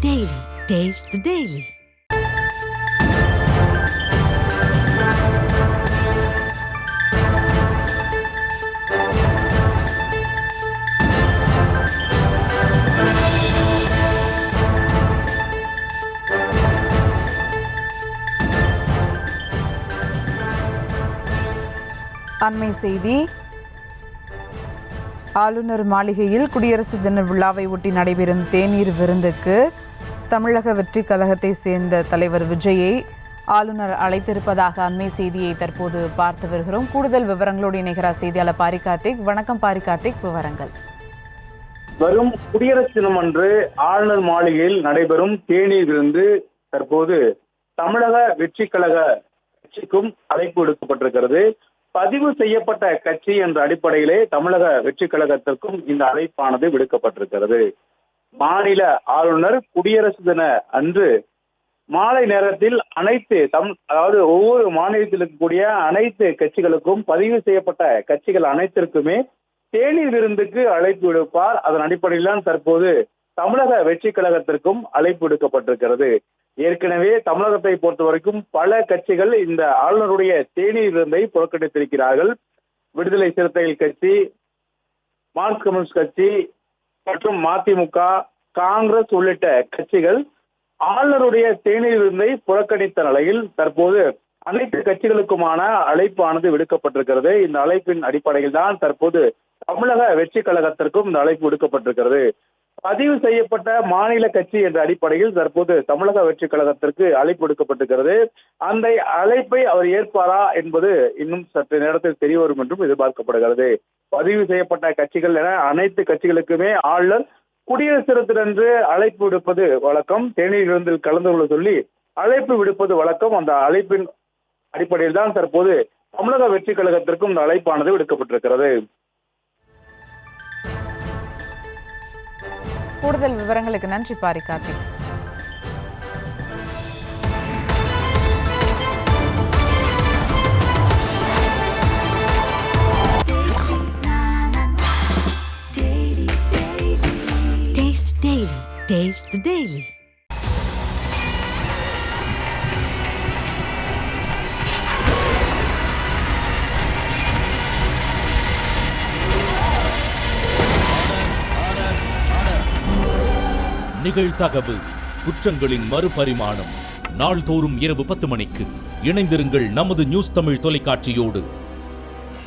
Daily. Taste the Daily. அண்மை செய்தி. ஆளுநர் மாளிகையில் குடியரசு தின விழாவை ஒட்டி நடைபெறும் தேநீர் விருந்துக்கு தமிழக வெற்றி கழகத்தை சேர்ந்த தலைவர் விஜயை ஆளுநர் அழைத்திருப்பதாக அண்மை செய்தியை தற்போது பார்த்து வருகிறோம். கூடுதல் விவரங்களோடு இணைகிறார் செய்தியாளர் பாரி கார்த்திக். வணக்கம் பாரி கார்த்திக், விவரங்கள். வரும் குடியரசு தினம் அன்று ஆளுநர் மாளிகையில் நடைபெறும் தேநீர் விருந்து தற்போது தமிழக வெற்றி கழக கட்சிக்கும் அழைப்பு விடுக்கப்பட்டிருக்கிறது. பதிவு செய்யப்பட்ட கட்சி என்ற அடிப்படையிலே தமிழக வெற்றி கழகத்திற்கும் இந்த அழைப்பானது விடுக்கப்பட்டிருக்கிறது. மாநில ஆளுநர் குடியரசு தின அன்று மாலை நேரத்தில் அனைத்து அதாவது ஒவ்வொரு மாநிலத்தில் இருக்கக்கூடிய அனைத்து கட்சிகளுக்கும் பதிவு செய்யப்பட்ட கட்சிகள் அனைத்திற்குமே தேநீர் விருந்துக்கு அழைப்பு விடுப்பார். அதன் அடிப்படையில் தான் தற்போது தமிழக வெற்றி கழகத்திற்கும் அழைப்பு விடுக்கப்பட்டிருக்கிறது. ஏற்கனவே தமிழகத்தை பொறுத்த வரைக்கும் பல கட்சிகள் இந்த ஆளுநருடைய தேநீர் விருந்தை புறக்கணித்திருக்கிறார்கள். விடுதலை சிறுத்தைகள் கட்சி, மார்க்சிஸ்ட் கம்யூனிஸ்ட் கட்சி மற்றும் மதிமுக, காங்கிரஸ் உள்ளிட்ட கட்சிகள் ஆளுநருடைய தேநீர் விருந்தை புறக்கணித்த நிலையில் தற்போது அனைத்து கட்சிகளுக்குமான அழைப்பானது விடுக்கப்பட்டிருக்கிறது. இந்த அழைப்பின் அடிப்படையில் தான் தற்போது தமிழக வெற்றி கழகத்திற்கும் இந்த அழைப்பு விடுக்கப்பட்டிருக்கிறது. பதிவு செய்யப்பட்ட மாநில கட்சி என்ற அடிப்படையில் தற்போது தமிழக வெற்றி கழகத்திற்கு அழைப்பு விடுக்கப்பட்டிருக்கிறது. அந்த அழைப்பை அவர் ஏற்பாரா என்பது இன்னும் சற்று நேரத்தில் தெரிய வரும் என்றும் எதிர்பார்க்கப்படுகிறது. பதிவு செய்யப்பட்ட கட்சிகள் என அனைத்து கட்சிகளுக்குமே ஆளுநர் குடியரசு தினன்று அழைப்பு விடுப்பது வழக்கம். தேநீர் விருந்தில் கலந்து கொள்ள சொல்லி அழைப்பு விடுப்பது வழக்கம். அந்த அழைப்பின் அடிப்படையில் தான் தற்போது தமிழக வெற்றி கழகத்திற்கும் இந்த அழைப்பானது விடுக்கப்பட்டிருக்கிறது. கூடுதல் விவரங்களுக்கு நன்றி Pari Karthik. Taste the Daily. Taste the Daily. நிகழ்தகவு குற்றங்களின் மறுபரிமாணம். நாள்தோறும் இரவு 10 மணிக்கு இணைந்திருங்கள் நமது நியூஸ் தமிழ் தொலைக்காட்சியோடு.